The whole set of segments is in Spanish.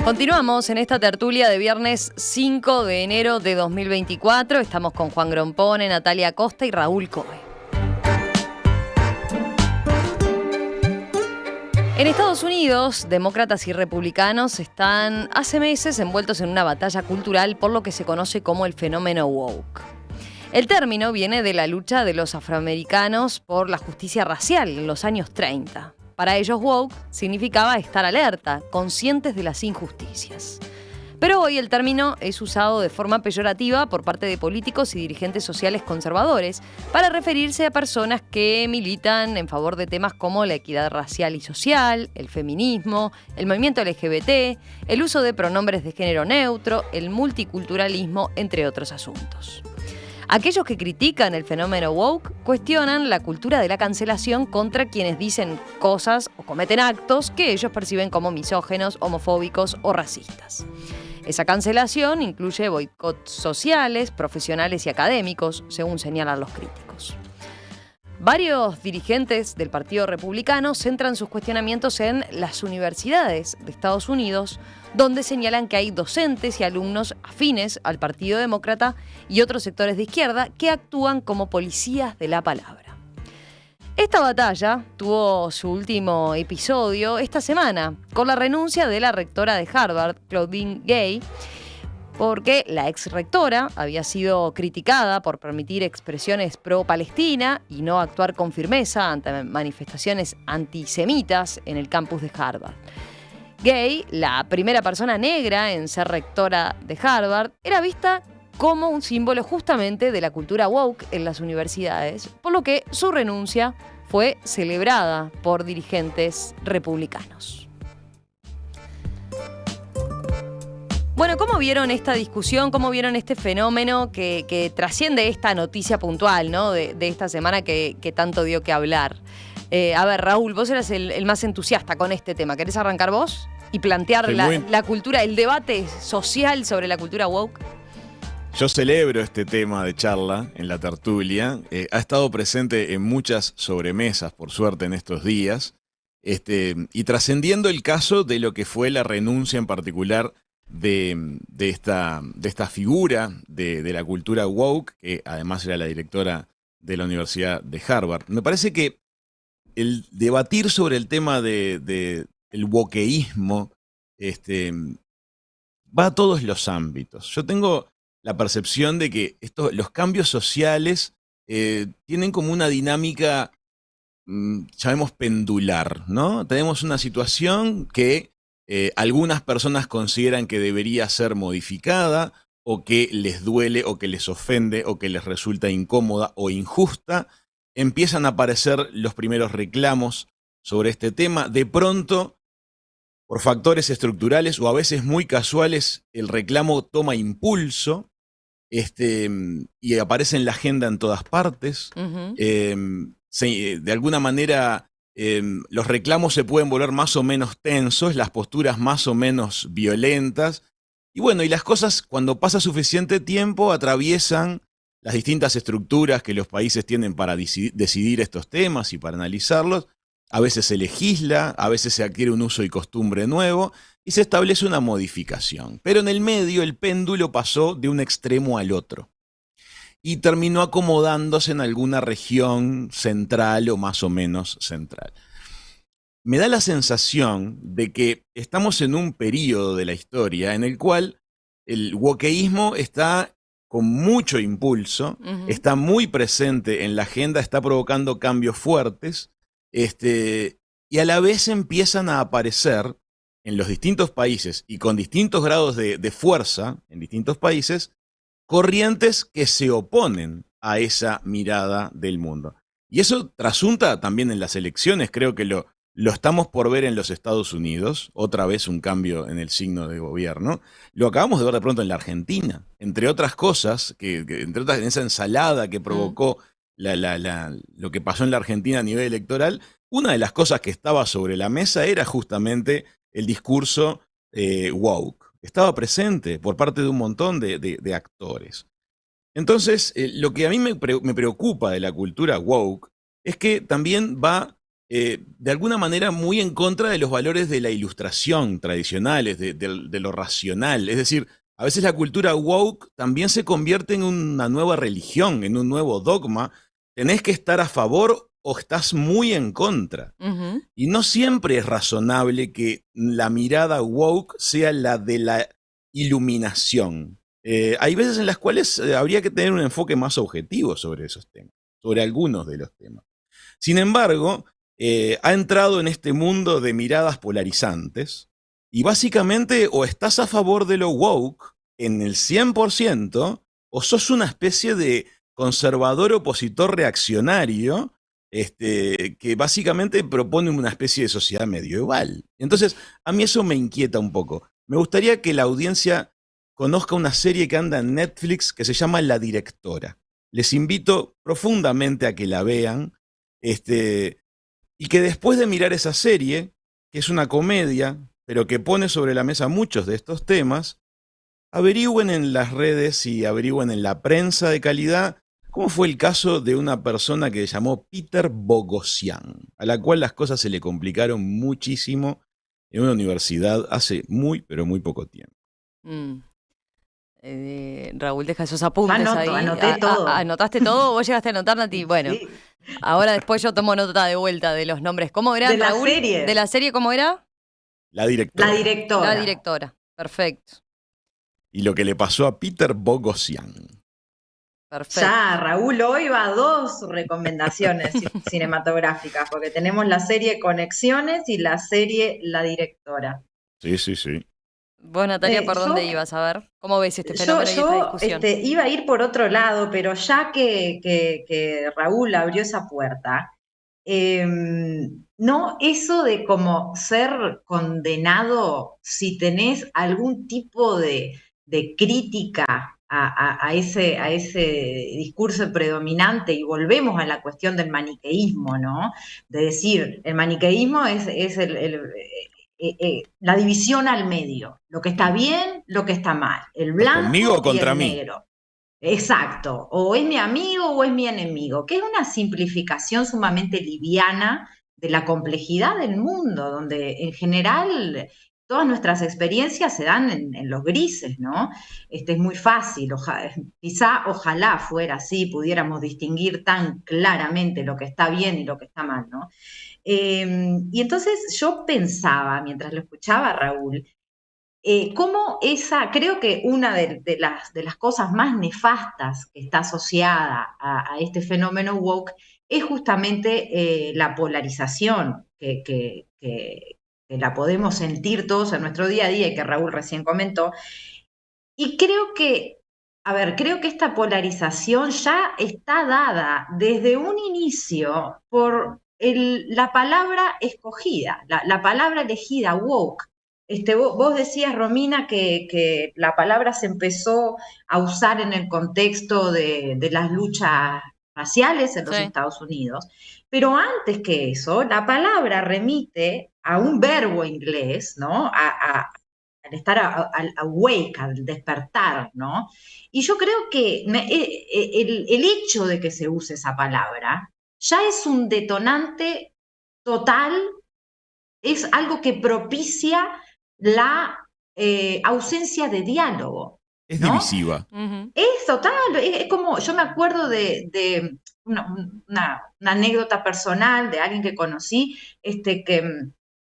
Continuamos en esta tertulia de viernes 5 de enero de 2024. Estamos con Juan Grompone, Natalia Costa y Raúl Coe. En Estados Unidos, demócratas y republicanos están hace meses envueltos en una batalla cultural por lo que se conoce como el fenómeno woke. El término viene de la lucha de los afroamericanos por la justicia racial en los años 30. Para ellos, woke significaba estar alerta, conscientes de las injusticias. Pero hoy el término es usado de forma peyorativa por parte de políticos y dirigentes sociales conservadores para referirse a personas que militan en favor de temas como la equidad racial y social, el feminismo, el movimiento LGBT, el uso de pronombres de género neutro, el multiculturalismo, entre otros asuntos. Aquellos que critican el fenómeno woke cuestionan la cultura de la cancelación contra quienes dicen cosas o cometen actos que ellos perciben como misóginos, homofóbicos o racistas. Esa cancelación incluye boicots sociales, profesionales y académicos, según señalan los críticos. Varios dirigentes del Partido Republicano centran sus cuestionamientos en las universidades de Estados Unidos, donde señalan que hay docentes y alumnos afines al Partido Demócrata y otros sectores de izquierda que actúan como policías de la palabra. Esta batalla tuvo su último episodio esta semana, con la renuncia de la rectora de Harvard, Claudine Gay, porque la ex rectora había sido criticada por permitir expresiones pro-Palestina y no actuar con firmeza ante manifestaciones antisemitas en el campus de Harvard. Gay, la primera persona negra en ser rectora de Harvard, era vista como un símbolo justamente de la cultura woke en las universidades, por lo que su renuncia fue celebrada por dirigentes republicanos. Bueno, ¿cómo vieron esta discusión? ¿Cómo vieron este fenómeno que trasciende esta noticia puntual, ¿no? de esta semana que tanto dio que hablar? A ver, Raúl, vos eras el más entusiasta con este tema. ¿Querés arrancar vos y plantear la cultura, el debate social sobre la cultura woke? Yo celebro este tema de charla en la tertulia. Ha estado presente en muchas sobremesas, por suerte, en estos días. Y trascendiendo el caso de lo que fue la renuncia en particular de esta figura de la cultura woke, que además era la directora de la Universidad de Harvard. Me parece que el debatir sobre el tema del wokeísmo va a todos los ámbitos. Yo tengo la percepción de que los cambios sociales tienen como una dinámica, llamemos pendular, ¿no? Tenemos una situación que algunas personas consideran que debería ser modificada, o que les duele, o que les ofende, o que les resulta incómoda o injusta. Empiezan a aparecer los primeros reclamos sobre este tema. De pronto, por factores estructurales o a veces muy casuales, el reclamo toma impulso y aparece en la agenda en todas partes. Uh-huh. De alguna manera, los reclamos se pueden volver más o menos tensos, las posturas más o menos violentas. Y bueno, y las cosas, cuando pasa suficiente tiempo, atraviesan las distintas estructuras que los países tienen para decidir estos temas y para analizarlos. A veces se legisla, a veces se adquiere un uso y costumbre nuevo y se establece una modificación. Pero en el medio el péndulo pasó de un extremo al otro y terminó acomodándose en alguna región central o más o menos central. Me da la sensación de que estamos en un periodo de la historia en el cual el wokeísmo está con mucho impulso, uh-huh, está muy presente en la agenda, está provocando cambios fuertes, y a la vez empiezan a aparecer en los distintos países y con distintos grados de fuerza en distintos países, corrientes que se oponen a esa mirada del mundo. Y eso trasunta también en las elecciones. Creo que lo estamos por ver en los Estados Unidos, otra vez un cambio en el signo de gobierno. Lo acabamos de ver de pronto en la Argentina, entre otras cosas, entre otras en esa ensalada que provocó lo que pasó en la Argentina a nivel electoral. Una de las cosas que estaba sobre la mesa era justamente el discurso woke. Estaba presente por parte de un montón de actores. Entonces, lo que a mí me preocupa de la cultura woke es que también va de alguna manera muy en contra de los valores de la ilustración tradicionales, de lo racional. Es decir, a veces la cultura woke también se convierte en una nueva religión, en un nuevo dogma. Tenés que estar a favor o estás muy en contra. Ujú. Y no siempre es razonable que la mirada woke sea la de la iluminación. Hay veces en las cuales habría que tener un enfoque más objetivo sobre esos temas, sobre algunos de los temas. Sin embargo, ha entrado en este mundo de miradas polarizantes y básicamente o estás a favor de lo woke en el 100% o sos una especie de conservador opositor reaccionario que básicamente propone una especie de sociedad medieval. Entonces, a mí eso me inquieta un poco. Me gustaría que la audiencia conozca una serie que anda en Netflix que se llama La Directora. Les invito profundamente a que la vean. Y que después de mirar esa serie, que es una comedia, pero que pone sobre la mesa muchos de estos temas, averigüen en las redes y averigüen en la prensa de calidad cómo fue el caso de una persona que se llamó Peter Boghossian, a la cual las cosas se le complicaron muchísimo en una universidad hace muy, pero muy poco tiempo. Mm. Raúl, deja esos apuntes ahí. Anoté todo. ¿Anotaste todo? ¿Vos llegaste a anotar, Nati? Bueno, Sí. ahora después yo tomo nota de vuelta de los nombres. ¿Cómo era, De la Raúl? serie. ¿De la serie cómo era? La directora. La directora. La directora. Perfecto. Y lo que le pasó a Peter Boghossian. Perfecto. Ya, Raúl hoy va a 2 recomendaciones cinematográficas, porque tenemos la serie Conexiones y la serie La Directora. Sí, sí, sí. Vos, Natalia, ¿por dónde ibas? A ver, ¿cómo ves este fenómeno y esta discusión? Iba a ir por otro lado, pero ya que Raúl abrió esa puerta, no, eso de como ser condenado si tenés algún tipo de crítica a ese discurso predominante, y volvemos a la cuestión del maniqueísmo, ¿no? De decir, el maniqueísmo es la división al medio, lo que está bien, lo que está mal, el blanco ¿Conmigo o y contra el mí? negro. Exacto, o es mi amigo o es mi enemigo, que es una simplificación sumamente liviana de la complejidad del mundo, donde en general todas nuestras experiencias se dan en los grises, ¿no? Es muy fácil, ojalá fuera así, pudiéramos distinguir tan claramente lo que está bien y lo que está mal, ¿no? Y entonces yo pensaba, mientras lo escuchaba a Raúl, cómo creo que una de las cosas más nefastas que está asociada a este fenómeno woke es justamente la polarización que la podemos sentir todos en nuestro día a día y que Raúl recién comentó. Y creo que esta polarización ya está dada desde un inicio por la palabra escogida, la palabra elegida, woke. Vos decías, Romina, que la palabra se empezó a usar en el contexto de las luchas raciales en los Sí. Estados Unidos, pero antes que eso, la palabra remite a un verbo inglés, ¿no? Al estar awake, al despertar, ¿no? Y yo creo que el hecho de que se use esa palabra ya es un detonante total, es algo que propicia la ausencia de diálogo. Es ¿no? divisiva. Ujú. Es total, es como, yo me acuerdo de una anécdota personal de alguien que conocí, que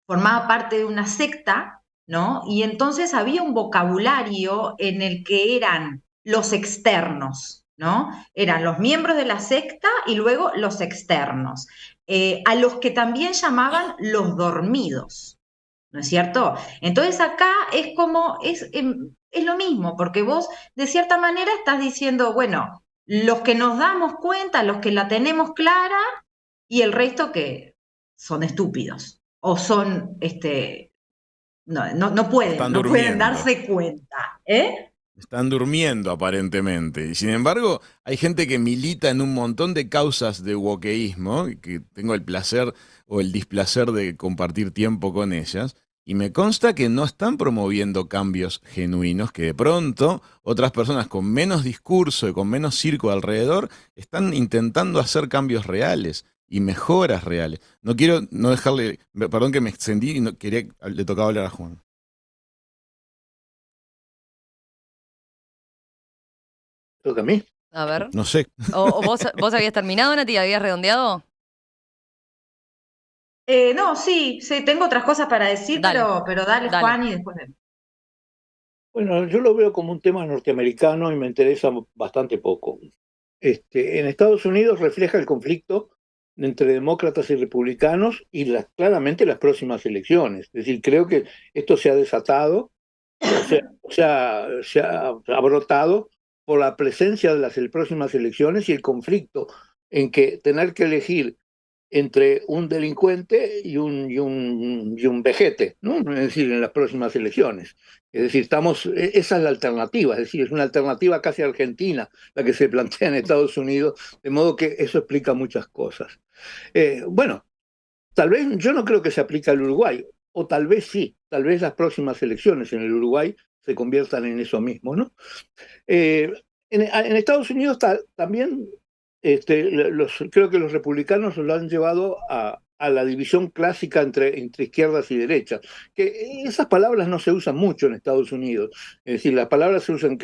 formaba parte de una secta, ¿no? Y entonces había un vocabulario en el que eran los externos, ¿no? Eran los miembros de la secta y luego los externos, a los que también llamaban los dormidos, ¿no es cierto? Entonces acá es como, es lo mismo, porque vos de cierta manera estás diciendo, bueno, los que nos damos cuenta, los que la tenemos clara, y el resto que son estúpidos, o son, no pueden, Están no pueden durmiendo. darse cuenta, ¿eh? Están durmiendo aparentemente. Y sin embargo, hay gente que milita en un montón de causas de wokeísmo, y que tengo el placer o el displacer de compartir tiempo con ellas, y me consta que no están promoviendo cambios genuinos, que de pronto otras personas con menos discurso y con menos circo alrededor están intentando hacer cambios reales. y mejoras reales. No quiero no dejarle, perdón que me extendí y no quería, le tocaba hablar a Juan. ¿Toca a mí? A ver. No sé. ¿O vos habías terminado, Nati? ¿Habías redondeado? No, sí, tengo otras cosas para decir, Dale, pero dale, dale. Juan, y después vemos. Bueno, yo lo veo como un tema norteamericano y me interesa bastante poco. En Estados Unidos refleja el conflicto entre demócratas y republicanos y claramente las próximas elecciones. Es decir, creo que esto se ha desatado, se ha brotado por la presencia de las próximas elecciones y el conflicto en que tener que elegir entre un delincuente y un vejete, ¿no? Es decir, en las próximas elecciones. Es decir, esa es la alternativa, es decir, es una alternativa casi argentina la que se plantea en Estados Unidos, de modo que eso explica muchas cosas. Bueno, tal vez yo no creo que se aplique al Uruguay, o tal vez sí, tal vez las próximas elecciones en el Uruguay se conviertan en eso mismo, ¿no? Eh, en Estados Unidos también creo que los republicanos lo han llevado a la división clásica entre izquierdas y derechas, que esas palabras no se usan mucho en Estados Unidos. Es decir, las palabras se usan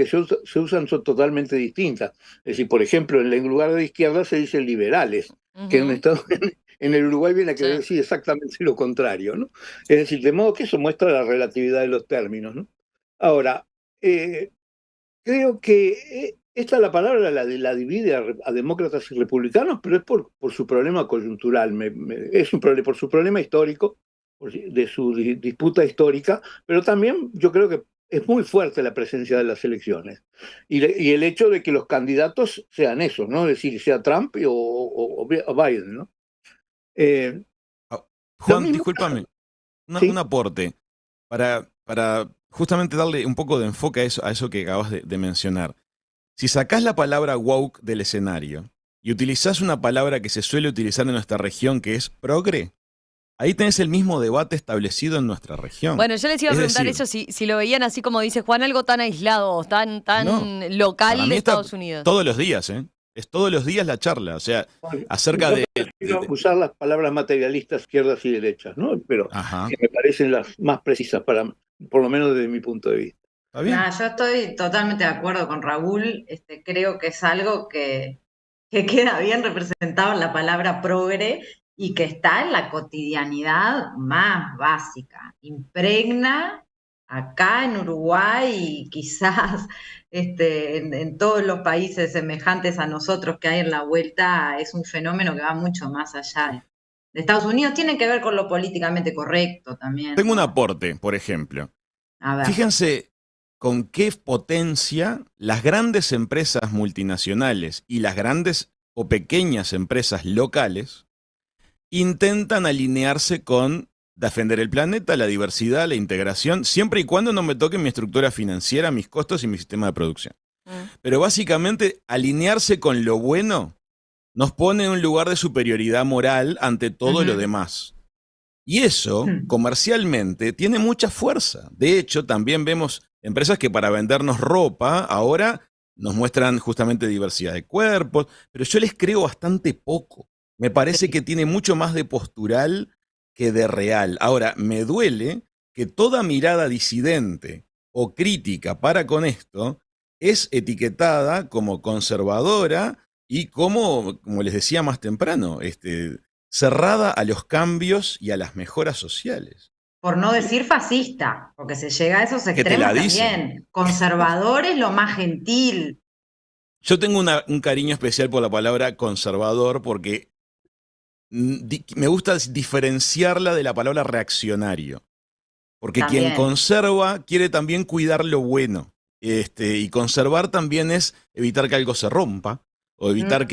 son totalmente distintas. Es decir, por ejemplo, en lugar de izquierda se dice liberales, que en el Uruguay viene a querer decir exactamente lo contrario, ¿no? Es decir, de modo que eso muestra la relatividad de los términos, ¿no? Ahora, creo que esta la palabra la divide a demócratas y republicanos, pero es por su problema coyuntural, es por su problema histórico, de su disputa histórica, pero también yo creo que es muy fuerte la presencia de las elecciones y el hecho de que los candidatos sean esos, ¿no? Es decir, sea Trump o Biden, ¿no? Juan, discúlpame, ¿sí? un aporte para justamente darle un poco de enfoque a eso que acabas de mencionar. Si sacás la palabra woke del escenario y utilizás una palabra que se suele utilizar en nuestra región, que es progre, ahí tenés el mismo debate establecido en nuestra región. Bueno, yo les iba a Es preguntar decir, eso, si lo veían así como dice Juan, algo tan aislado, tan no, local para mí de está Estados Unidos. todos los días, ¿eh? Es todos los días la charla, o sea, acerca Yo de... prefiero usar las palabras materialistas, izquierdas y derechas, ¿no? Pero Ajá, que me parecen las más precisas por lo menos desde mi punto de vista. ¿está bien? Yo estoy totalmente de acuerdo con Raúl. Creo que es algo que queda bien representado en la palabra progre y que está en la cotidianidad más básica. Impregna acá en Uruguay y quizás en todos los países semejantes a nosotros que hay en la vuelta, es un fenómeno que va mucho más allá de Estados Unidos. Tiene que ver con lo políticamente correcto también, Tengo un ¿no? aporte, por ejemplo. A ver. Fíjense con qué potencia las grandes empresas multinacionales y las grandes o pequeñas empresas locales intentan alinearse con defender el planeta, la diversidad, la integración, siempre y cuando no me toquen mi estructura financiera, mis costos y mi sistema de producción. Pero básicamente alinearse con lo bueno nos pone en un lugar de superioridad moral ante todo lo demás. Y eso, comercialmente, tiene mucha fuerza. De hecho, también vemos empresas que para vendernos ropa ahora nos muestran justamente diversidad de cuerpos, pero yo les creo bastante poco. Me parece que tiene mucho más de postural que de real. Ahora, me duele que toda mirada disidente o crítica para con esto es etiquetada como conservadora y como les decía más temprano, cerrada a los cambios y a las mejoras sociales. Por no decir fascista, porque se llega a esos Que te la extremos dicen. también. Conservador es lo más gentil. Yo tengo un cariño especial por la palabra conservador porque me gusta diferenciarla de la palabra reaccionario. Porque También. quien conserva quiere también cuidar lo bueno. Y conservar también es evitar que algo se rompa, o evitar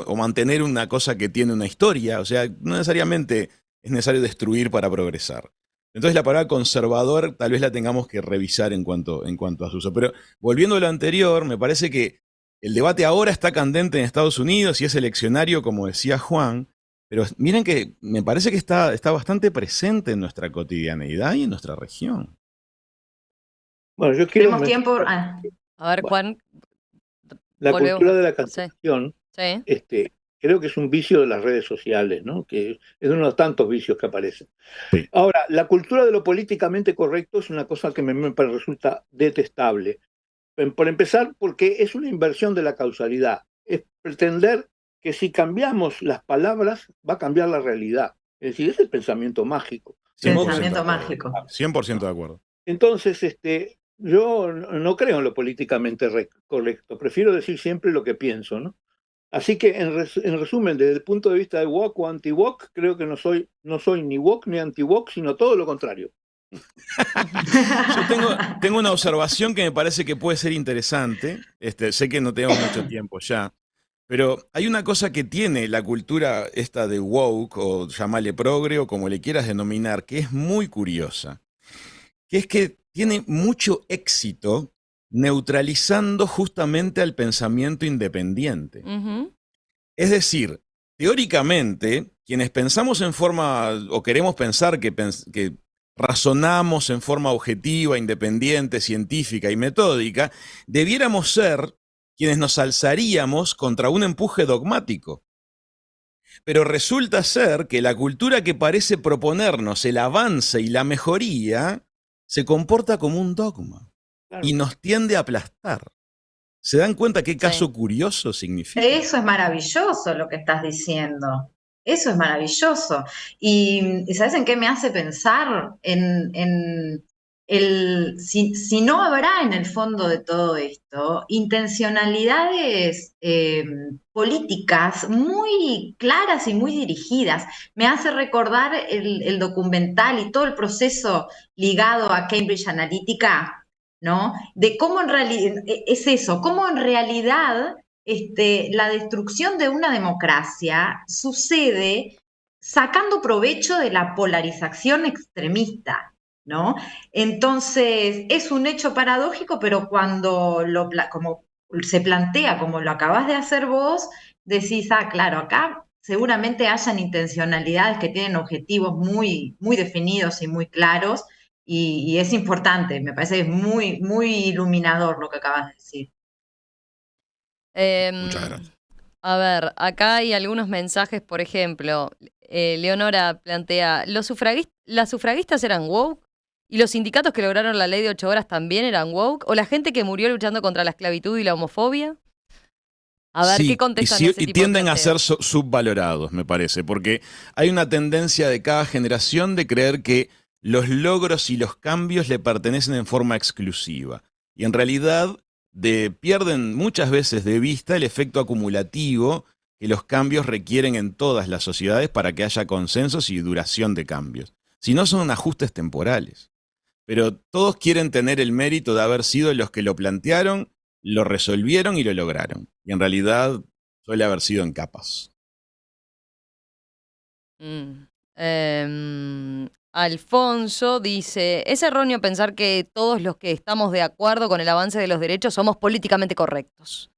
o mantener una cosa que tiene una historia. O sea, no necesariamente es necesario destruir para progresar. Entonces la palabra conservador tal vez la tengamos que revisar en cuanto a su uso. Pero volviendo a lo anterior, me parece que el debate ahora está candente en Estados Unidos y es eleccionario, como decía Juan, pero miren que me parece que está bastante presente en nuestra cotidianeidad y en nuestra región. Bueno, yo quiero... Tenemos tiempo. A ver, Juan. La volvemos. cultura de la cancelación Sí. creo que es un vicio de las redes sociales, ¿no? Que es uno de los tantos vicios que aparecen. Sí. Ahora, la cultura de lo políticamente correcto es una cosa que me resulta detestable. Por empezar, porque es una inversión de la causalidad. Es pretender que si cambiamos las palabras va a cambiar la realidad. Es decir, es el pensamiento mágico. 100% Pensamiento de acuerdo. mágico. 100% de acuerdo. Entonces, yo no creo en lo políticamente correcto. Prefiero decir siempre lo que pienso, ¿no? Así que, en resumen, desde el punto de vista de woke o anti-woke, creo que no soy ni woke ni anti-woke, sino todo lo contrario. Yo tengo una observación que me parece que puede ser interesante. Sé que no tenemos mucho tiempo ya, pero hay una cosa que tiene la cultura esta de woke, o llamale progre, o como le quieras denominar, que es muy curiosa, que es que tiene mucho éxito neutralizando justamente al pensamiento independiente. Ujú. Es decir, teóricamente, quienes pensamos en forma, o queremos pensar que razonamos en forma objetiva, independiente, científica y metódica, debiéramos ser quienes nos alzaríamos contra un empuje dogmático. Pero resulta ser que la cultura que parece proponernos el avance y la mejoría se comporta como un dogma Claro. y nos tiende a aplastar. ¿Se dan cuenta qué Sí. caso curioso significa? Eso es maravilloso lo que estás diciendo. Eso es maravilloso. Y ¿sabes en qué me hace pensar? Si no habrá en el fondo de todo esto intencionalidades políticas muy claras y muy dirigidas. Me hace recordar el documental y todo el proceso ligado a Cambridge Analytica, ¿no? De cómo en realidad es eso, cómo en realidad la destrucción de una democracia sucede sacando provecho de la polarización extremista, ¿no? Entonces, es un hecho paradójico, pero cuando como se plantea como lo acabas de hacer vos, decís, claro, acá seguramente hayan intencionalidades que tienen objetivos muy, muy definidos y muy claros, y es importante, me parece que es muy, muy iluminador lo que acabas de decir. Muchas Em, gracias. a ver, acá hay algunos mensajes, por ejemplo, Leonora plantea, ¿las sufragistas eran woke? ¿Y los sindicatos que lograron la ley de 8 horas también eran woke? ¿O la gente que murió luchando contra la esclavitud y la homofobia? A ver, ¿qué Sí, contestan ese y tipo de tienden a ser planteos? subvalorados, me parece, porque hay una tendencia de cada generación de creer que los logros y los cambios le pertenecen en forma exclusiva. Y en realidad pierden muchas veces de vista el efecto acumulativo que los cambios requieren en todas las sociedades para que haya consensos y duración de cambios. Si no, son ajustes temporales. Pero todos quieren tener el mérito de haber sido los que lo plantearon, lo resolvieron y lo lograron. Y en realidad suele haber sido en capas. Alfonso dice, es erróneo pensar que todos los que estamos de acuerdo con el avance de los derechos somos políticamente correctos.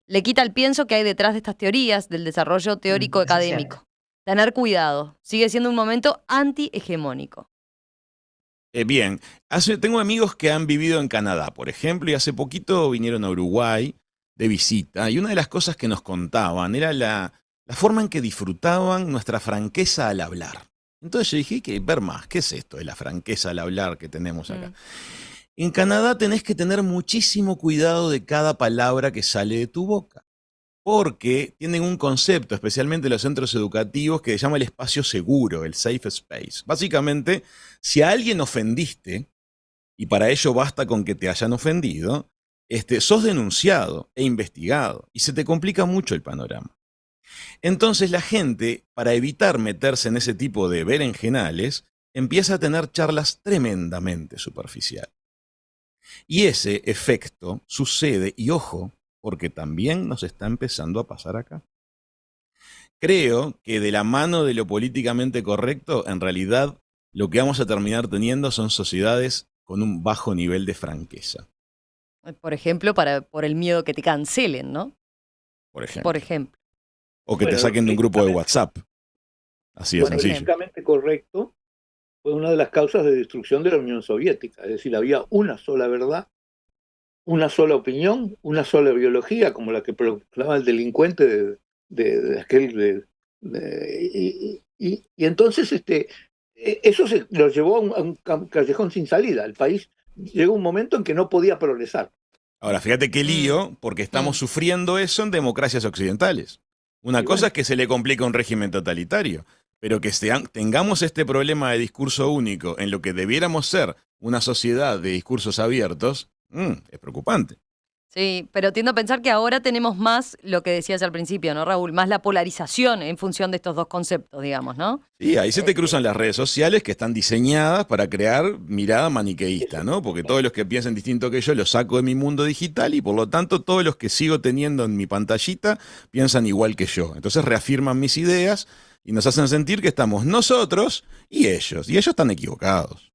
Le quita el pienso que hay detrás de estas teorías del desarrollo teórico Eso es cierto. académico. Tener cuidado. Sigue siendo un momento anti-hegemónico. Bien, tengo amigos que han vivido en Canadá, por ejemplo, y hace poquito vinieron a Uruguay de visita, y una de las cosas que nos contaban era la forma en que disfrutaban nuestra franqueza al hablar. Entonces yo dije, hay que ver más, ¿qué es esto de la franqueza al hablar que tenemos acá? En Canadá tenés que tener muchísimo cuidado de cada palabra que sale de tu boca, porque tienen un concepto, especialmente los centros educativos, que se llama el espacio seguro, el safe space. Básicamente, si a alguien ofendiste, y para ello basta con que te hayan ofendido, sos denunciado e investigado, y se te complica mucho el panorama. Entonces la gente, para evitar meterse en ese tipo de berenjenales, empieza a tener charlas tremendamente superficiales. Y ese efecto sucede, y ojo, porque también nos está empezando a pasar acá. Creo que de la mano de lo políticamente correcto, en realidad lo que vamos a terminar teniendo son sociedades con un bajo nivel de franqueza, Por ejemplo, por el miedo que te cancelen, ¿no? por ejemplo. Por ejemplo. O que te Bueno, saquen de un grupo de WhatsApp. Así de lo sencillo. políticamente correcto fue una de las causas de destrucción de la Unión Soviética. Es decir, había una sola verdad, una sola opinión, una sola biología, como la que proclama el delincuente de aquel... y entonces eso se lo llevó a un callejón sin salida. El país llegó un momento en que no podía progresar. Ahora, fíjate qué lío, porque estamos sufriendo eso en democracias occidentales. Una Y cosa bueno, es que se le complica a un régimen totalitario, pero que tengamos este problema de discurso único en lo que debiéramos ser una sociedad de discursos abiertos, es preocupante. Sí, pero tiendo a pensar que ahora tenemos más lo que decías al principio, ¿no, Raúl? Más la polarización en función de estos dos conceptos, digamos, ¿no? Y ahí se te Este, cruzan las redes sociales que están diseñadas para crear mirada maniqueísta, ¿no? Porque todos los que piensan distinto que yo los saco de mi mundo digital y por lo tanto todos los que sigo teniendo en mi pantallita piensan igual que yo. Entonces reafirman mis ideas y nos hacen sentir que estamos nosotros y ellos están equivocados.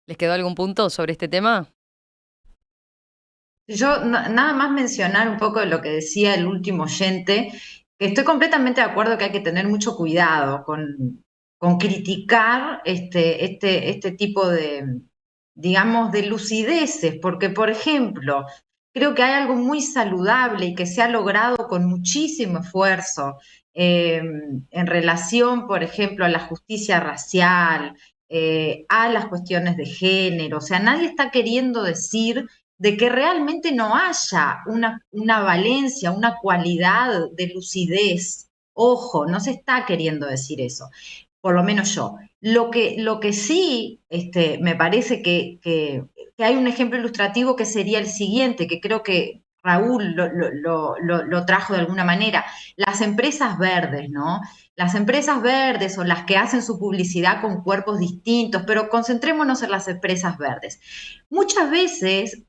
¿Les quedó algún punto sobre este tema? Yo nada más mencionar un poco de lo que decía el último oyente, que estoy completamente de acuerdo que hay que tener mucho cuidado con criticar este tipo de, digamos, de lucideces, porque, por ejemplo, creo que hay algo muy saludable y que se ha logrado con muchísimo esfuerzo eh, en relación, por ejemplo, a la justicia racial, a las cuestiones de género. O sea, nadie está queriendo decir de que realmente no haya una valencia, una cualidad de lucidez. Ojo, no se está queriendo decir eso, por lo menos yo. Lo que sí me parece que hay un ejemplo ilustrativo que sería el siguiente, que creo que Raúl lo trajo de alguna manera, las empresas verdes, ¿no? Las empresas verdes o las que hacen su publicidad con cuerpos distintos, pero concentrémonos en las empresas verdes. Muchas veces,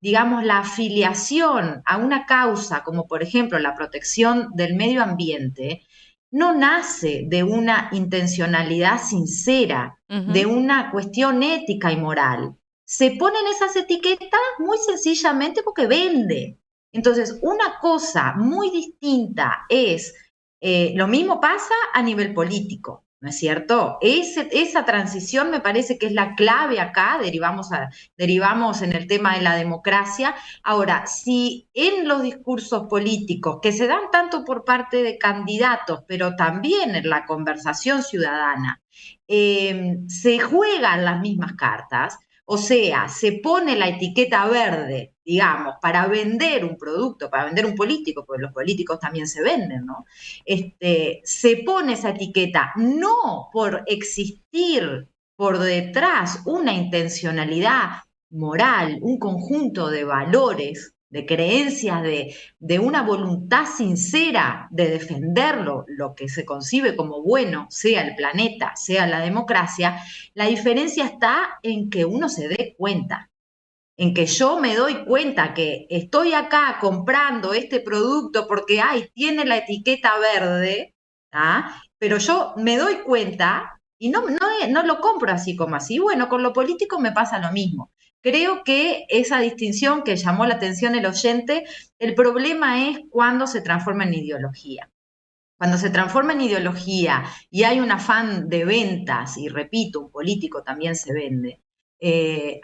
digamos, la afiliación a una causa, como por ejemplo la protección del medio ambiente, no nace de una intencionalidad sincera, de Ujú. una cuestión ética y moral. Se ponen esas etiquetas muy sencillamente porque vende. Entonces, una cosa muy distinta es, lo mismo pasa a nivel político. ¿No es cierto? Esa transición me parece que es la clave acá, derivamos en el tema de la democracia. Ahora, si en los discursos políticos que se dan tanto por parte de candidatos, pero también en la conversación ciudadana, se juegan las mismas cartas, o sea, se pone la etiqueta verde, digamos, para vender un producto, para vender un político, porque los políticos también se venden, ¿no? Se pone esa etiqueta no por existir por detrás una intencionalidad moral, un conjunto de valores, de creencias, de una voluntad sincera de defenderlo, lo que se concibe como bueno, sea el planeta, sea la democracia. La diferencia está en que uno se dé cuenta, en que yo me doy cuenta que estoy acá comprando este producto porque, ay, tiene la etiqueta verde, ¿ah? Pero yo me doy cuenta y no lo compro así como así. Bueno, con lo político me pasa lo mismo. Creo que esa distinción que llamó la atención el oyente, el problema es cuando se transforma en ideología. Cuando se transforma en ideología y hay un afán de ventas, y repito, un político también se vende,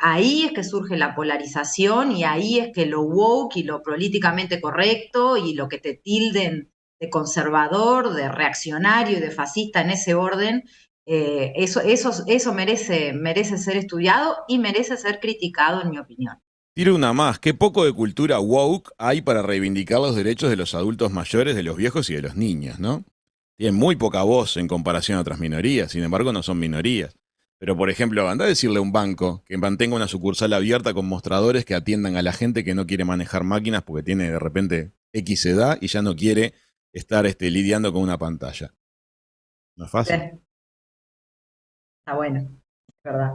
ahí es que surge la polarización y ahí es que lo woke y lo políticamente correcto y lo que te tilden de conservador, de reaccionario y de fascista en ese orden, eso merece ser estudiado y merece ser criticado, en mi opinión. Tiro una más, qué poco de cultura woke hay para reivindicar los derechos de los adultos mayores, de los viejos y de los niños, ¿no? Tienen muy poca voz en comparación a otras minorías, sin embargo no son minorías. Pero por ejemplo, anda a decirle a un banco que mantenga una sucursal abierta con mostradores que atiendan a la gente que no quiere manejar máquinas porque tiene de repente X edad y ya no quiere estar lidiando con una pantalla. No es Sí, fácil. está bueno, es verdad.